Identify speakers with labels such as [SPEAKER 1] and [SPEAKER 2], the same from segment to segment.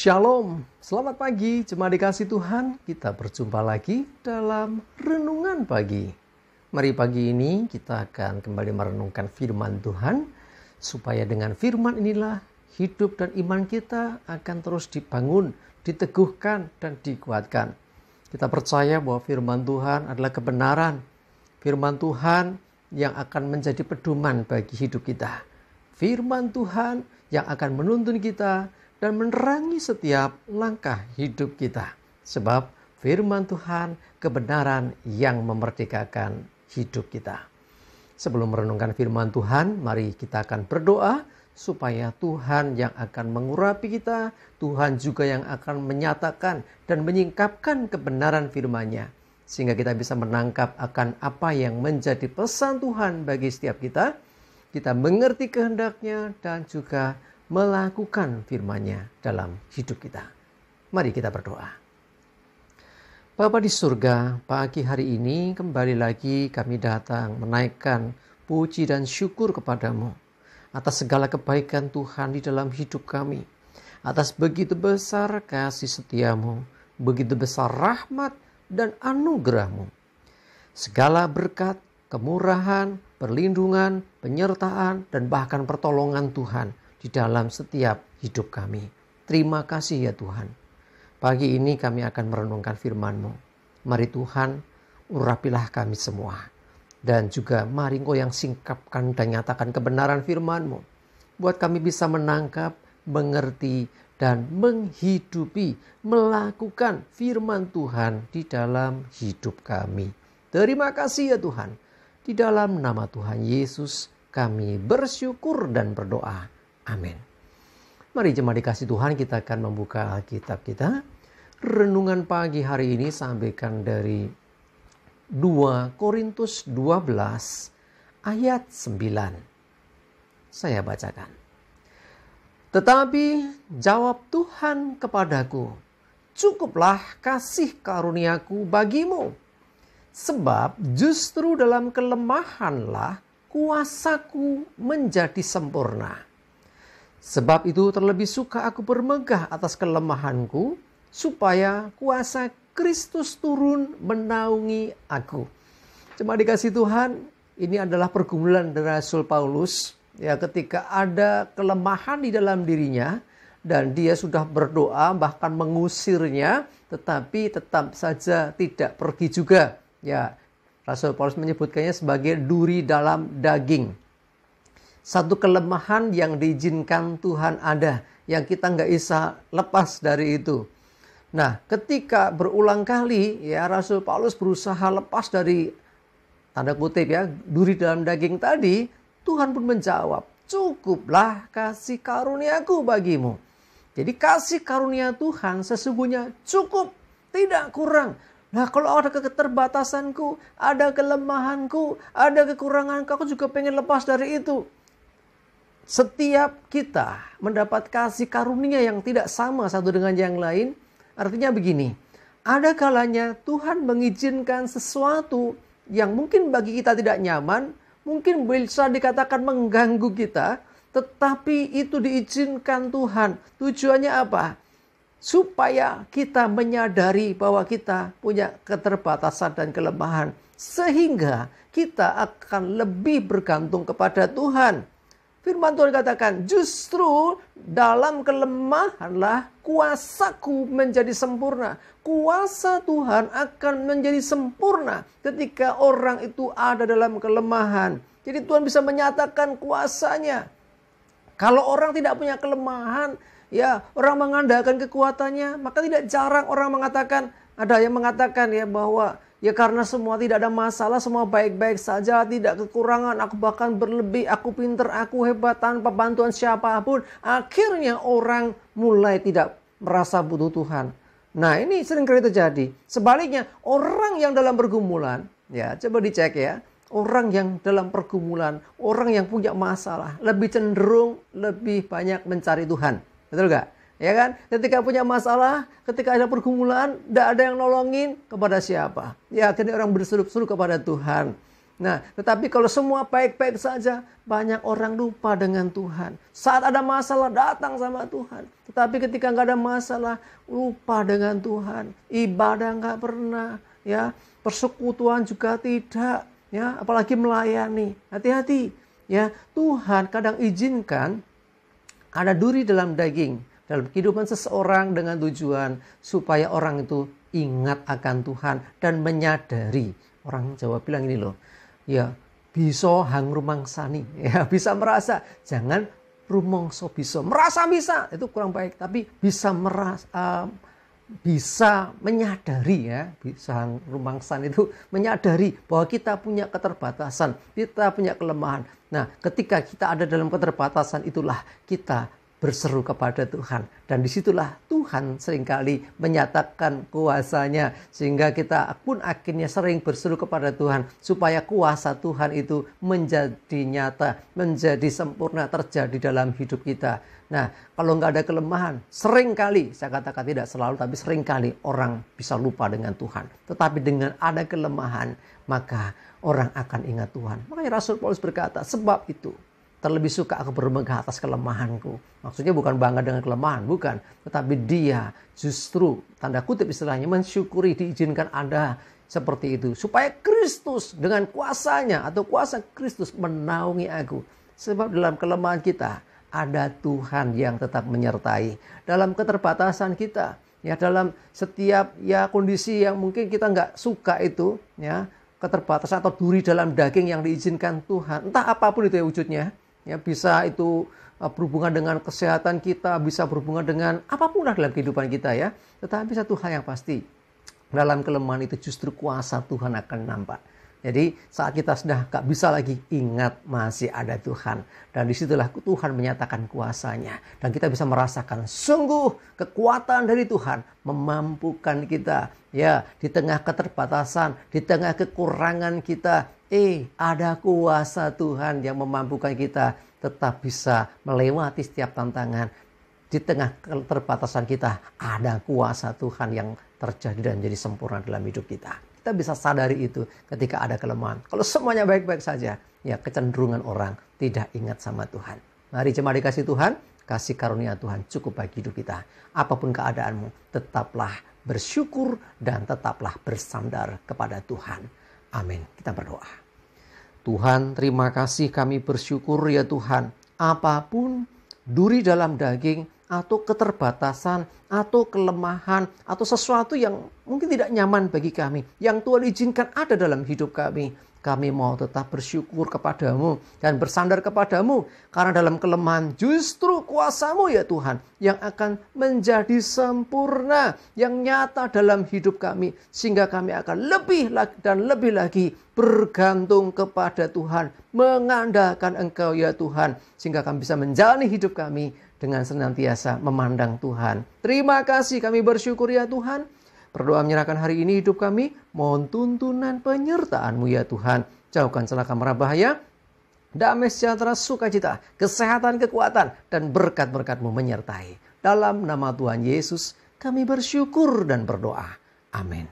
[SPEAKER 1] Shalom, selamat pagi, jemaat dikasih Tuhan. Kita berjumpa lagi dalam Renungan Pagi. Mari pagi ini kita akan kembali merenungkan firman Tuhan, supaya dengan firman inilah hidup dan iman kita akan terus dibangun, diteguhkan, dan dikuatkan. Kita percaya bahwa firman Tuhan adalah kebenaran, firman Tuhan yang akan menjadi pedoman bagi hidup kita. Firman Tuhan yang akan menuntun kita dan menerangi setiap langkah hidup kita. Sebab firman Tuhan kebenaran yang memerdekakan hidup kita. Sebelum merenungkan firman Tuhan, mari kita akan berdoa supaya Tuhan yang akan mengurapi kita, Tuhan juga yang akan menyatakan dan menyingkapkan kebenaran firman-Nya. Sehingga kita bisa menangkap akan apa yang menjadi pesan Tuhan bagi setiap kita. Kita mengerti kehendak-Nya dan juga melakukan firman-Nya dalam hidup kita. Mari kita berdoa. Bapa di surga, pagi hari ini kembali lagi kami datang menaikkan puji dan syukur kepadamu atas segala kebaikan Tuhan di dalam hidup kami. Atas begitu besar kasih setiamu, begitu besar rahmat dan anugerah-Mu. Segala berkat, kemurahan, perlindungan, penyertaan, dan bahkan pertolongan Tuhan di dalam setiap hidup kami. Terima kasih ya Tuhan. Pagi ini kami akan merenungkan firman-Mu. Mari Tuhan, urapilah kami semua. Dan juga mari Engkau yang singkapkan dan nyatakan kebenaran firman-Mu. Buat kami bisa menangkap, mengerti, dan menghidupi, melakukan firman Tuhan di dalam hidup kami. Terima kasih ya Tuhan. Di dalam nama Tuhan Yesus kami bersyukur dan berdoa. Amin. Mari jemaat dikasih Tuhan, kita akan membuka Alkitab kita. Renungan pagi hari ini sampaikan dari 2 Korintus 12 ayat 9. Saya bacakan. Tetapi jawab Tuhan kepadaku, cukuplah kasih karuniaku bagimu. Sebab justru dalam kelemahanlah kuasaku menjadi sempurna. Sebab itu terlebih suka aku bermegah atas kelemahanku, supaya kuasa Kristus turun menaungi aku. Jemaat dikasih Tuhan, ini adalah pergumulan dari Rasul Paulus. Ya, ketika ada kelemahan di dalam dirinya, dan dia sudah berdoa bahkan mengusirnya, tetapi tetap saja tidak pergi juga. Ya, Rasul Paulus menyebutkannya sebagai duri dalam daging. Satu kelemahan yang diizinkan Tuhan ada, yang kita nggak bisa lepas dari itu. Nah, ketika berulang kali ya Rasul Paulus berusaha lepas dari tanda kutip ya duri dalam daging tadi, Tuhan pun menjawab, cukuplah kasih karuniaku bagimu. Jadi kasih karunia Tuhan sesungguhnya cukup, tidak kurang. Nah, kalau ada keterbatasanku, ada kelemahanku, ada kekuranganku, aku juga pengen lepas dari itu. Setiap kita mendapat kasih karunia yang tidak sama satu dengan yang lain. Artinya begini, ada kalanya Tuhan mengizinkan sesuatu yang mungkin bagi kita tidak nyaman, mungkin bisa dikatakan mengganggu kita, tetapi itu diizinkan Tuhan. Tujuannya apa? Supaya kita menyadari bahwa kita punya keterbatasan dan kelemahan, sehingga kita akan lebih bergantung kepada Tuhan. Firman Tuhan katakan, justru dalam kelemahanlah kuasaku menjadi sempurna. Kuasa Tuhan akan menjadi sempurna ketika orang itu ada dalam kelemahan. Jadi Tuhan bisa menyatakan kuasanya. Kalau orang tidak punya kelemahan, ya orang mengandalkan kekuatannya, maka tidak jarang orang mengatakan, ada yang mengatakan ya bahwa ya karena semua tidak ada masalah, semua baik-baik saja, tidak kekurangan, aku bahkan berlebih, aku pinter, aku hebat tanpa bantuan siapapun. Akhirnya orang mulai tidak merasa butuh Tuhan. Nah, ini sering kali terjadi. Sebaliknya, orang yang dalam pergumulan, ya coba dicek ya, orang yang dalam pergumulan, orang yang punya masalah, lebih cenderung lebih banyak mencari Tuhan. Betul gak? Ya kan? Ketika punya masalah, ketika ada pergumulan, tidak ada yang nolongin, kepada siapa? Ya akhirnya orang berseru-seru kepada Tuhan. Nah, tetapi kalau semua baik-baik saja, banyak orang lupa dengan Tuhan. Saat ada masalah, datang sama Tuhan. Tetapi ketika nggak ada masalah, lupa dengan Tuhan. Ibadah nggak pernah, ya. Persekutuan juga tidak, ya. Apalagi melayani. Hati-hati, ya. Tuhan kadang izinkan ada duri dalam daging, dalam kehidupan seseorang dengan tujuan supaya orang itu ingat akan Tuhan dan menyadari. Orang Jawa bilang ini loh, ya bisa hang rumangsani, ya bisa merasa, jangan rumongso merasa bisa itu kurang baik, tapi bisa merasa, bisa menyadari, ya bisa hang rumangsani itu menyadari bahwa kita punya keterbatasan, kita punya kelemahan. Nah, ketika kita ada dalam keterbatasan itulah kita berseru kepada Tuhan. Dan disitulah Tuhan seringkali menyatakan kuasanya. Sehingga kita pun akhirnya sering berseru kepada Tuhan. Supaya kuasa Tuhan itu menjadi nyata, menjadi sempurna terjadi dalam hidup kita. Nah, kalau nggak ada kelemahan, seringkali, saya katakan tidak selalu, tapi seringkali orang bisa lupa dengan Tuhan. Tetapi dengan ada kelemahan, maka orang akan ingat Tuhan. Makanya Rasul Paulus berkata, sebab itu terlebih suka aku bermegah atas kelemahanku. Maksudnya bukan bangga dengan kelemahan, bukan. Tetapi dia justru, tanda kutip istilahnya, mensyukuri diizinkan ada seperti itu. Supaya Kristus dengan kuasanya atau kuasa Kristus menaungi aku. Sebab dalam kelemahan kita ada Tuhan yang tetap menyertai. Dalam keterbatasan kita, ya dalam setiap ya kondisi yang mungkin kita nggak suka itu, ya keterbatasan atau duri dalam daging yang diizinkan Tuhan. Entah apapun itu ya wujudnya. Ya, bisa itu berhubungan dengan kesehatan kita, bisa berhubungan dengan apapun lah dalam kehidupan kita, ya. Tetapi satu hal yang pasti, dalam kelemahan itu justru kuasa Tuhan akan nampak. Jadi saat kita sudah gak bisa lagi, ingat masih ada Tuhan. Dan disitulah Tuhan menyatakan kuasanya. Dan kita bisa merasakan sungguh kekuatan dari Tuhan memampukan kita. Ya, di tengah keterbatasan, di tengah kekurangan kita, ada kuasa Tuhan yang memampukan kita tetap bisa melewati setiap tantangan. Di tengah keterbatasan kita, ada kuasa Tuhan yang terjadi dan menjadi sempurna dalam hidup kita. Kita bisa sadari itu ketika ada kelemahan. Kalau semuanya baik-baik saja, ya kecenderungan orang tidak ingat sama Tuhan. Mari jemaat dikasih Tuhan, kasih karunia Tuhan cukup bagi hidup kita. Apapun keadaanmu, tetaplah bersyukur dan tetaplah bersandar kepada Tuhan. Amin. Kita berdoa. Tuhan, terima kasih, kami bersyukur ya Tuhan. Apapun duri dalam daging atau keterbatasan atau kelemahan atau sesuatu yang mungkin tidak nyaman bagi kami, yang Tuhan izinkan ada dalam hidup kami, kami mau tetap bersyukur kepadamu dan bersandar kepadamu. Karena dalam kelemahan justru kuasa-Mu ya Tuhan yang akan menjadi sempurna, yang nyata dalam hidup kami. Sehingga kami akan lebih dan lebih lagi bergantung kepada Tuhan, mengandalkan Engkau ya Tuhan. Sehingga kami bisa menjalani hidup kami dengan senantiasa memandang Tuhan. Terima kasih, kami bersyukur ya Tuhan. Berdoa menyerahkan hari ini hidup kami, mohon tuntunan penyertaan-Mu ya Tuhan. Jauhkan celaka mara bahaya, damai sejahtera sukacita, kesehatan, kekuatan, dan berkat-berkat-Mu menyertai. Dalam nama Tuhan Yesus, kami bersyukur dan berdoa. Amin.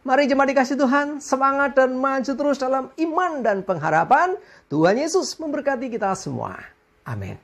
[SPEAKER 1] Mari jemaat dikasih Tuhan, semangat dan maju terus dalam iman dan pengharapan. Tuhan Yesus memberkati kita semua. Amin.